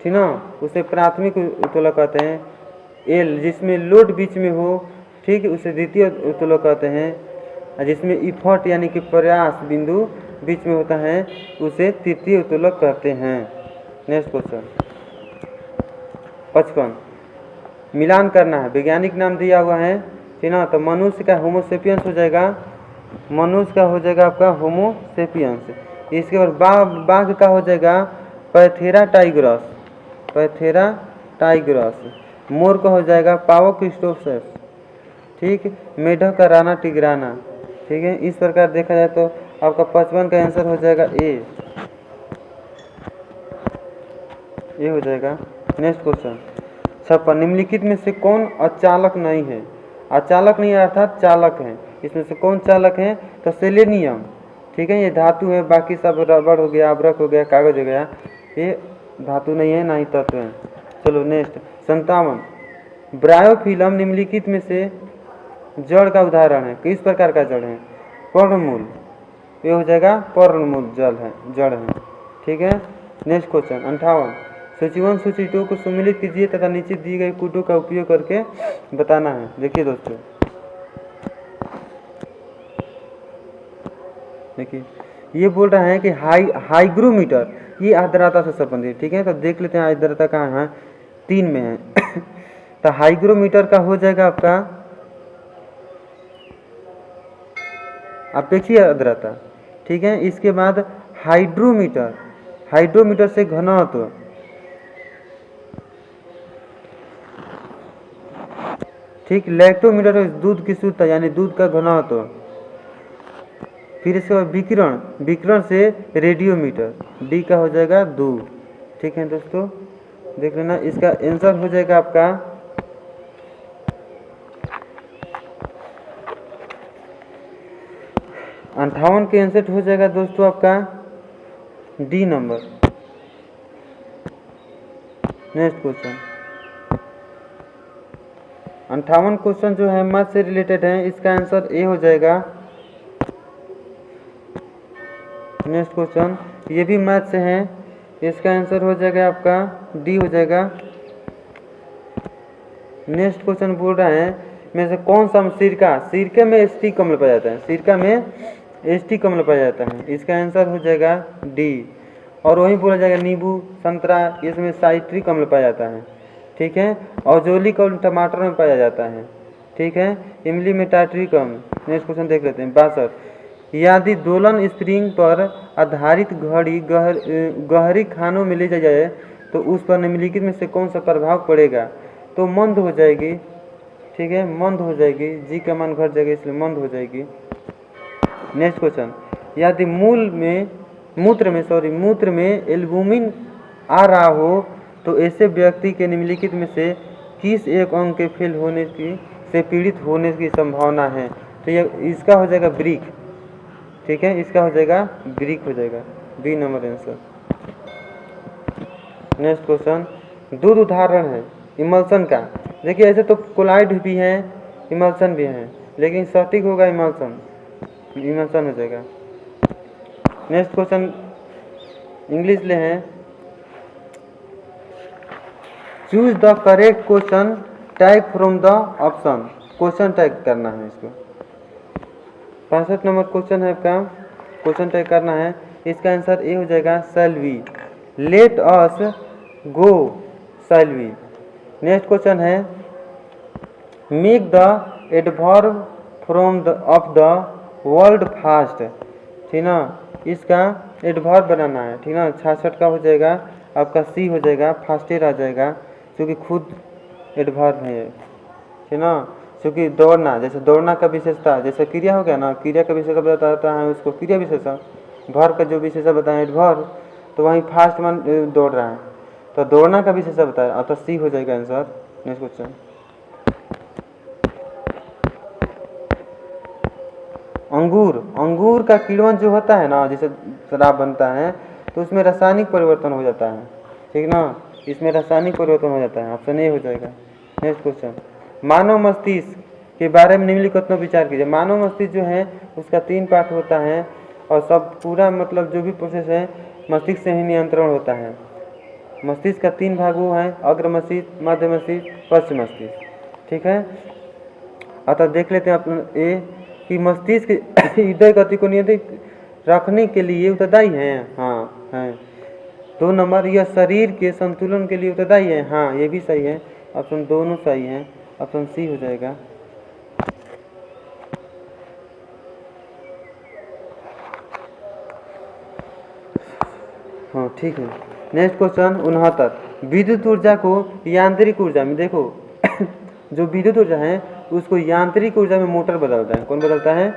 ठीक ना, उसे प्राथमिक उत्तोलक कहते हैं। एल जिसमें लोड बीच में हो, ठीक, उसे द्वितीय उत्तोलक कहते हैं। और जिसमें इफर्ट यानी कि प्रयास बिंदु बीच में होता है उसे तृतीय उत्तोलक कहते हैं। नेक्स्ट क्वेश्चन 55, मिलान करना है, वैज्ञानिक नाम दिया हुआ है, ठीक ना। तो मनुष्य का होमोसेपियंस हो जाएगा, मनुष्य का हो जाएगा आपका होमोसेपियंस। इसके बाद बाघ का हो जाएगा पैंथेरा टाइग्रस, पैंथेरा टाइग्रस। मोर का हो जाएगा पावोक्रिस्टोपस, ठीक। मेढक का राना टिग्राना, ठीक है। इस प्रकार देखा जाए तो आपका 55 का आंसर हो जाएगा ए हो जाएगा। नेक्स्ट क्वेश्चन 56, निम्नलिखित में से कौन अचालक नहीं है? अचालक नहीं अर्थात चालक है। इसमें से कौन चालक है? तो सेलेनियम, ठीक है, ये धातु है, बाकी सब रबड़ हो गया, अब्रक हो गया, कागज हो गया, ये धातु नहीं है, ना ही तत्व है। चलो नेक्स्ट 57, ब्रायोफिल्म निम्नलिखित में से जड़ का उदाहरण है, किस प्रकार का जड़ है? पर्णमूल, ये हो जाएगा पर्णमूल जल है, जड़ है, ठीक है। नेक्स्ट क्वेश्चन 58, सूची 1 सूची 2 को सम्मिलित कीजिए तथा नीचे दिए गए कूटों का उपयोग करके बताना है। देखिए दोस्तों, देखिए ये बोल रहा है कि हाइग्रोमीटर, ये आर्द्रता से संबंधित, ठीक है। तो देख लेते हैं आर्द्रता कहाँ है, 3 में है। तो हाइग्रोमीटर का हो जाएगा आपका अपेक्षीय आर्द्रता, ठीक है। इसके बाद हाइड्रोमीटर, हाइड्रोमीटर से घनत्व, ठीक। लैक्टोमीटर दूध की शुद्धता यानी दूध का घनत्व। फिर इसके बाद विकिरण, विकिरण से रेडियोमीटर, डी का हो जाएगा 2, ठीक है दोस्तों, देख लेना। इसका आंसर हो जाएगा आपका 58 के आंसर हो जाएगा दोस्तों आपका D number. Next question 58 question जो है मैथ से रिलेटेड है, इसका आंसर ए हो जाएगा। नेक्स्ट क्वेश्चन ये भी मैथ से है, इसका आंसर हो जाएगा आपका डी हो जाएगा। नेक्स्ट क्वेश्चन बोल रहा है में से कौन सा सिरका, सिरके में एस्टिक अम्ल पाया जाता है, सिरका में एस्टिक अम्ल पाया जाता है, इसका आंसर हो जाएगा डी। और वही बोला जाएगा नींबू, संतरा, इसमें साइट्रिक अम्ल पाया जाता है, ठीक है। औजोलिक अम्ल टमाटर में पाया जाता है, ठीक है। इमली में टार्टरिक अम्ल। नेक्स्ट क्वेश्चन देख लेते हैं 62, यदि दोलन स्प्रिंग पर आधारित घड़ी गहरी खानों में ले जाए तो उस पर निम्नलिखित में से कौन सा प्रभाव पड़ेगा? तो मंद हो जाएगी, ठीक है, मंद हो जाएगी, जी का मान घट जाएगा इसलिए मंद हो जाएगी। नेक्स्ट क्वेश्चन, यदि मूत्र में एल्बुमिन आ रहा हो तो ऐसे व्यक्ति के निम्नलिखित में से किस एक अंग के फेल होने की से पीड़ित होने की संभावना है? तो ये इसका हो जाएगा ब्रिक, ठीक है, इसका हो जाएगा ब्रिक हो जाएगा, B number answer. Next question, दूध उदाहरण है इमल्सन का। देखिए ऐसे तो कोलाइड भी है, इमल्सन भी है, लेकिन सटीक होगा इमल्सन, इमल्सन हो जाएगा। नेक्स्ट क्वेश्चन इंग्लिश ले हैं, choose the correct question type from the option, question type करना है इसको। 65 नंबर क्वेश्चन है आपका, क्वेश्चन टाइप करना है, इसका आंसर ए हो जाएगा shall we, let us go shall we. Next question है, make the adverb from the of the world fast, ठीक ना, इसका एडवर्ब बनाना है, ठीक ना। 66 का हो जाएगा आपका सी हो जाएगा, फास्टेर आ जाएगा, क्योंकि खुद एडवर्ब है, ठीक ना। क्योंकि दौड़ना, जैसे दौड़ना का विशेषता जैसे क्रिया हो गया ना, क्रिया का विशेषता बताता है उसको क्रिया विशेषण, वर्ब का जो विशेषता बताया एडवर्ब, तो वहीं फास्ट मान दौड़ रहा है तो दौड़ना का विशेषता बताया, तो सी हो जाएगा आंसर। नेक्स्ट क्वेश्चन, अंगूर, अंगूर का किण्वन जो होता है ना, जैसे शराब बनता है तो उसमें रासायनिक परिवर्तन हो जाता है, ठीक ना, इसमें रासायनिक परिवर्तन हो जाता है, ऑप्शन ए हो जाएगा। नेक्स्ट क्वेश्चन, मानव मस्तिष्क के बारे में निम्नलिखित विचार कीजिए। मानव मस्तिष्क जो है उसका 3 पार्ट होता है और सब पूरा मतलब जो भी प्रोसेस है मस्तिष्क से ही नियंत्रण होता है। मस्तिष्क का 3 भाग वो हैं, अग्र मस्तिष्क, मध्य मस्तिष्क, पश्च मस्तिष्क। ठीक है। अतः देख लेते हैं अपन ए कि मस्तिष्क हृदय गति को नियंत्रित रखने के लिए उत्तरदायी हैं। हाँ हैं। 2 नंबर, यह शरीर के संतुलन के लिए उत्तरदायी है। हाँ ये भी सही है, ऑप्शन दोनों सही हैं, ऑप्शन सी हो जाएगा। हाँ ठीक है। नेक्स्ट क्वेश्चन 69, विद्युत ऊर्जा को यांत्रिक ऊर्जा में, देखो जो विद्युत ऊर्जा है उसको यांत्रिक ऊर्जा में मोटर बदलता है। कौन बदलता है?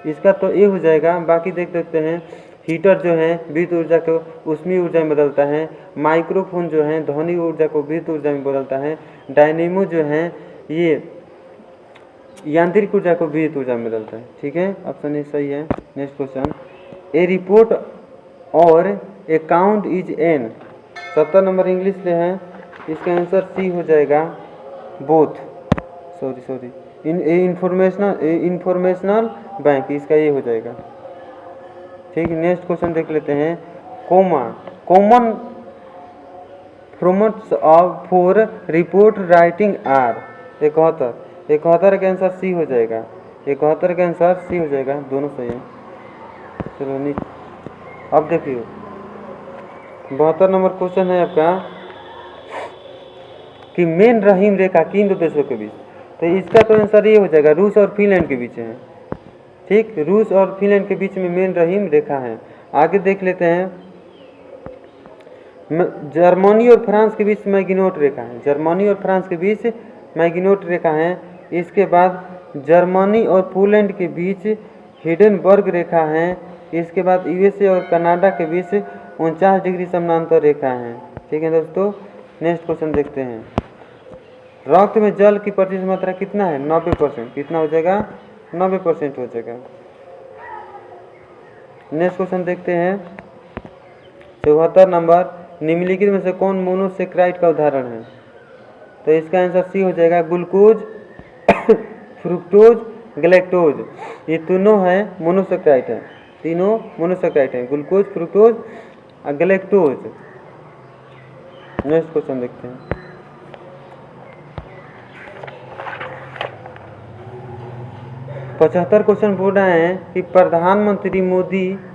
इसका तो ये हो जाएगा। बाकी देख सकते हैं, हीटर जो है विद्युत ऊर्जा को उसमें ऊर्जा में बदलता है। माइक्रोफोन जो है ध्वनि ऊर्जा को विद्युत ऊर्जा में बदलता है। डायनेमो जो है ये यांत्रिक ऊर्जा को विद्युत ऊर्जा में बदलता है। ठीक है, ऑप्शन ए सही है। नेक्स्ट क्वेश्चन, ए रिपोर्ट और account is an, 70 number English में है, इसका आंसर सी हो जाएगा, बोथ। सॉरी इंफॉर्मेशनल बैंक, इसका ये हो जाएगा। ठीक है, नेक्स्ट क्वेश्चन देख लेते हैं। Common formats of for report writing are, 71 का आंसर सी हो जाएगा। 71 का आंसर सी हो जाएगा, दोनों सही है। चलो नीचे अब देखिए 72 नंबर क्वेश्चन है आपका कि मेन रहीम रेखा किन दो देशों के बीच, तो इसका तो आंसर ये हो जाएगा, रूस और फिनलैंड के बीच है। ठीक, रूस और फिनलैंड के बीच में मेन रहीम रेखा है। आगे देख लेते हैं, जर्मनी और फ्रांस के बीच मैगिनोट रेखा है। जर्मनी और फ्रांस के बीच मैगिनोट रेखा है। इसके बाद जर्मनी और पोलैंड के बीच हिडेनबर्ग रेखा है। इसके बाद यूएसए और कनाडा के बीच 49 डिग्री समानांतर रेखा है। ठीक है दोस्तों, नेक्स्ट क्वेश्चन देखते हैं। रक्त में जल की प्रतिशत मात्रा कितना है? 90%। कितना हो जाएगा? 90% हो जाएगा। नेक्स्ट क्वेश्चन देखते हैं 74 नंबर, निम्नलिखित में से कौन मोनोसेक्राइड का उदाहरण है? तो इसका आंसर सी हो जाएगा, ग्लूकोज, फ्रुक्टोज, गैलेक्टोज, ये तीनों है मोनोसेक्राइड है। तीनों मोनोसेक्राइड है, ग्लूकोज, फ्रुक्टोज और गैलेक्टोज। नेक्स्ट क्वेश्चन देखते हैं। पचहत्तर क्वेश्चन बोल रहे हैं कि प्रधानमंत्री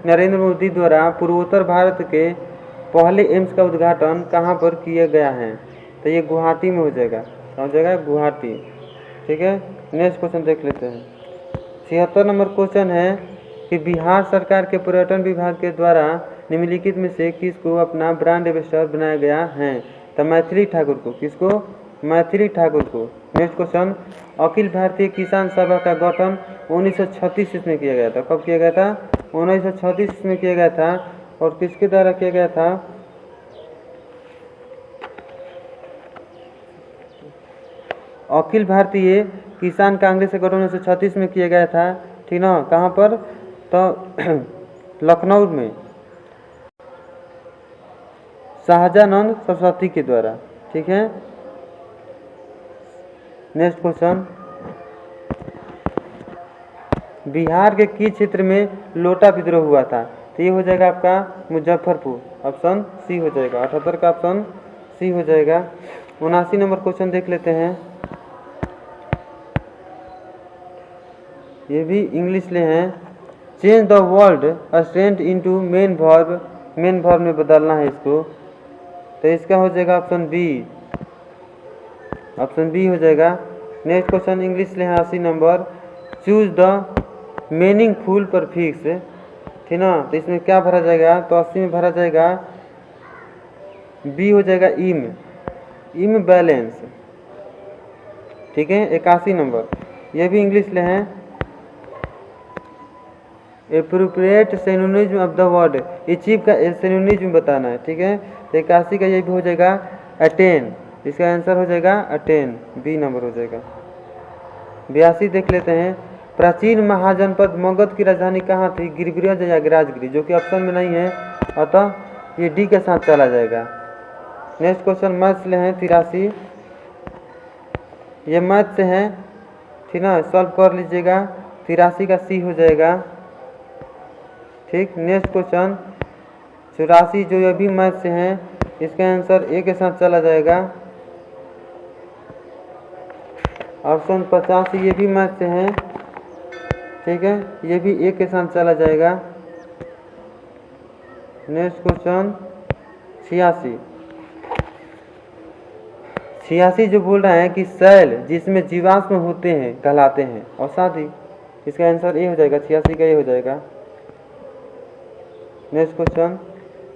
नरेंद्र मोदी द्वारा पूर्वोत्तर भारत के पहले एम्स का उद्घाटन कहाँ पर किया गया है? तो ये गुवाहाटी में हो जाएगा। कहाँ हो जाएगा? गुवाहाटी। ठीक है, नेक्स्ट क्वेश्चन देख लेते हैं। 76 नंबर क्वेश्चन है कि बिहार सरकार के पर्यटन विभाग के द्वारा निम्नलिखित में से किसको अपना ब्रांड एम्बेसडर बनाया गया है? तो मैथिली ठाकुर को। किसको? मैथिली ठाकुर को। नेक्स्ट क्वेश्चन, अखिल भारतीय किसान सभा का गठन 1936 ईस्वी में किया गया था। कब किया गया था? 1936 ईस्वी में किया गया था। और किसके द्वारा किया गया था? अखिल भारतीय किसान कांग्रेस का गठन 1936 में किया गया था। ठीक ना, कहाँ पर? तो लखनऊ में शाहजानंद सरस्वती के द्वारा। ठीक है, नेक्स्ट क्वेश्चन, बिहार के किस क्षेत्र में लोटा विद्रोह हुआ था? तो ये हो जाएगा आपका मुजफ्फरपुर। ऑप्शन सी हो जाएगा। 78 का ऑप्शन सी हो जाएगा। 79 नंबर क्वेश्चन देख लेते हैं। ये भी इंग्लिश में है। Change the word strength into main verb, main verb में बदलना है इसको। तो इसका हो जाएगा ऑप्शन बी। ऑप्शन बी हो जाएगा। नेक्स्ट क्वेश्चन इंग्लिश में है 80 number, choose the meaningful prefix. ठीक ना, तो इसमें क्या भरा जाएगा? तो 80 में भरा जाएगा, बी हो जाएगा, इम बैलेंस। ठीक है, 81 नंबर, ये भी इंग्लिश में है। Appropriate synonym of the word, achieve का सिनोनिम बताना है। ठीक है, तो 81 का ये भी हो जाएगा अटेन। इसका आंसर हो जाएगा अटेन, बी नंबर हो जाएगा। 82 देख लेते हैं। प्राचीन महाजनपद मगध की राजधानी कहाँ थी? गिरिब्रज या राजगिरी, जो कि ऑप्शन में नहीं है, अतः ये डी के साथ चला जाएगा। नेक्स्ट क्वेश्चन मैथ्स ले हैं 83, ये मैथ से हैं। ठीक ना, सॉल्व कर लीजिएगा। 83 का सी हो जाएगा। ठीक, नेक्स्ट क्वेश्चन 84, जो ये भी मैथ से हैं, इसका आंसर ए के साथ चला जाएगा। ऑप्शन 50 ये भी मैथ से है, ठीक है, ये भी एक के साथ चला जाएगा। Next question 86। 86 जो बोल रहा है कि सेल जिसमें जीवाश्म होते हैं कहलाते हैं औषधि। इसका आंसर ए हो जाएगा, 86 का ए हो जाएगा। Next question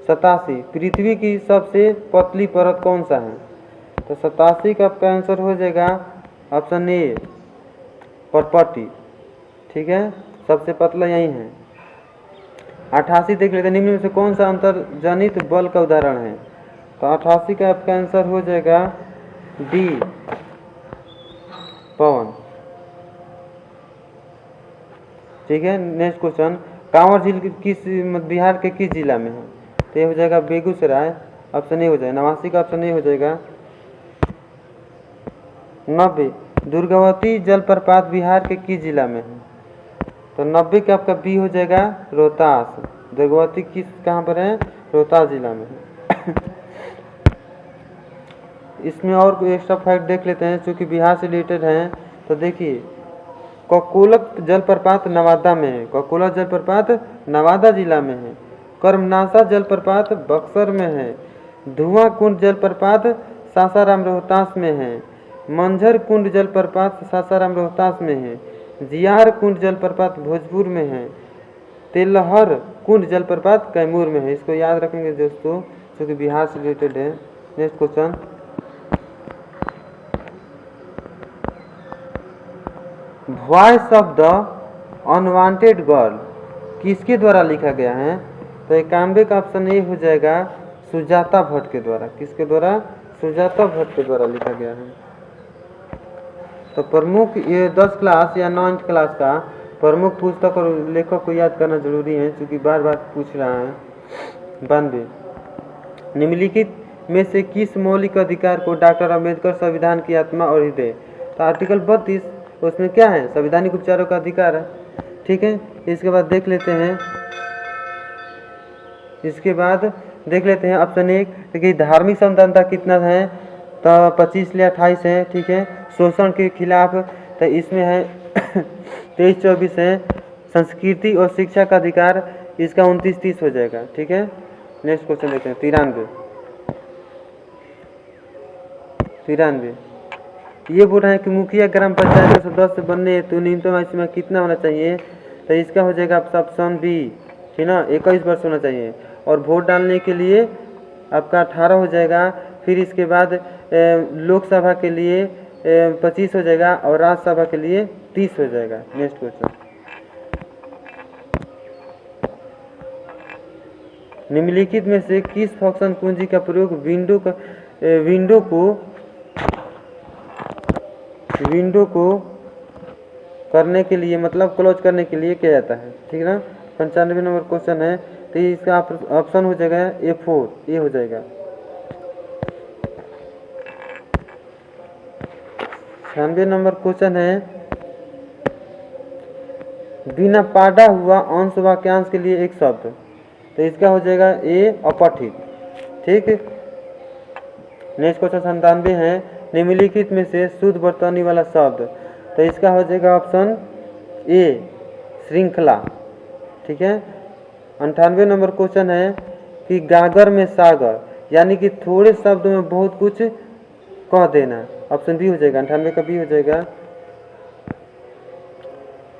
87। पृथ्वी की सबसे पतली परत कौन सा है? तो 87 का आपका आंसर हो जाएगा ऑप्शन ए पर्पटी, ठीक है, सबसे पतला यही है। 88 देख लेते हैं, निम्न में से कौन सा अंतर्जनित बल का उदाहरण है? तो 88 का आपका आंसर हो जाएगा डी पवन, ठीक है। नेक्स्ट क्वेश्चन कांवर झील किस बिहार के किस जिला में है? तो ये हो जाएगा बेगूसराय, ऑप्शन ए हो जाएगा। 89 का ऑप्शन ए हो जाएगा। 90। दुर्गावती जलप्रपात बिहार के किस जिला में है? तो 90 का आपका बी हो जाएगा रोहतास। दुर्गावती किस कहाँ पर है? रोहतास जिला में है। इसमें और कोई एक्स्ट्रा फैक्ट देख लेते हैं जो कि बिहार से रिलेटेड हैं। तो देखिए ककोलत जलप्रपात नवादा में है, ककोलत जलप्रपात नवादा जिला में है। कर्मनासा जलप्रपात बक्सर में है। धुआं कुंड जलप्रपात सासाराम रोहतास में है। मंझर कुंड जलप्रपात सासाराम रोहतास में है। जियार कुंड जलप्रपात भोजपुर में है। तेलहर कुंड जलप्रपात कैमूर में है। इसको याद रखेंगे दोस्तों, जो कि बिहार से रिलेटेड है। Next question voice of the unwanted girl किसके द्वारा लिखा गया है? तो एकानवे का ऑप्शन ए हो जाएगा सुजाता भट्ट के द्वारा। किसके द्वारा? सुजाता भट्ट के द्वारा लिखा गया है। तो प्रमुख ये 10 क्लास या 9th क्लास का प्रमुख पुस्तक और लेखक को याद करना जरूरी है, क्योंकि बार बार पूछ रहा है। 92। निम्नलिखित में से किस मौलिक अधिकार को डॉक्टर अम्बेडकर संविधान की आत्मा और हृदय? तो आर्टिकल 32 उसमें क्या है? संवैधानिक उपचारों का अधिकार है, ठीक है। इसके बाद देख लेते हैं, इसके बाद देख लेते हैं ऑप्शन 1 कि धार्मिक स्वतंत्रता कितना है? तो 25 या 28 है, ठीक है। शोषण के खिलाफ तो इसमें है 23-24 है। संस्कृति और शिक्षा का अधिकार इसका 29-30 हो जाएगा, ठीक है। नेक्स्ट क्वेश्चन देखते हैं 93। ये बोल रहा है कि मुखिया ग्राम पंचायत के सदस्य बनने हेतु न्यूनतम आयु सीमा कितना होना चाहिए? तो इसका हो जाएगा ऑप्शन बी, ठीक ना, 21 वर्ष होना चाहिए। और वोट डालने के लिए आपका 18 हो जाएगा। फिर इसके बाद लोकसभा के लिए 25 हो जाएगा और राज्यसभा के लिए 30 हो जाएगा। नेक्स्ट क्वेश्चन निम्नलिखित में से किस फंक्शन कुंजी का प्रयोग विंडो को करने के लिए, मतलब क्लोज करने के लिए किया जाता है, ठीक है ना। 95 नंबर क्वेश्चन है, तो इसका ऑप्शन हो जाएगा A4, ये हो जाएगा। 96 नंबर क्वेश्चन है, बिना पाड़ा हुआ अंश वाक्यांश के लिए एक शब्द। तो इसका हो जाएगा ए अपठित, ठीक। नेक्स्ट क्वेश्चन 97 है, निम्नलिखित में से शुद्ध वर्तनी वाला शब्द। तो इसका हो जाएगा ऑप्शन ए श्रृंखला, ठीक है। 98 नंबर क्वेश्चन है कि गागर में सागर, यानी कि थोड़े शब्द में बहुत कुछ कह देना। ऑप्शन बी हो जाएगा, 98 का बी हो जाएगा।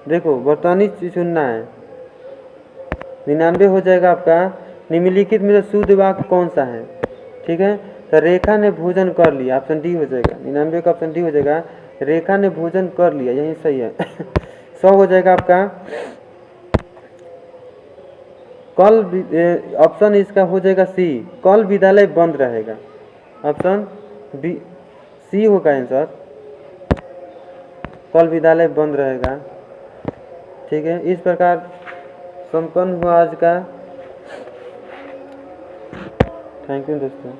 देखो वर्तनी चुनना है। 99 हो जाएगा आपका, निम्नलिखित में से शुद्ध वाक्य कौन सा है, ठीक है। तो रेखा ने भोजन कर लिया, ऑप्शन डी हो जाएगा। 99 का ऑप्शन डी हो जाएगा, रेखा ने भोजन कर लिया, यही सही है। 100 हो जाएगा आपका, कल ऑप्शन इसका हो जाएगा सी, कल विद्यालय बंद रहेगा। ऑप्शन बी सी होगा आंसर, कल विद्यालय बंद रहेगा, ठीक है। इस प्रकार संपन्न हुआ आज का। थैंक यू दोस्तों।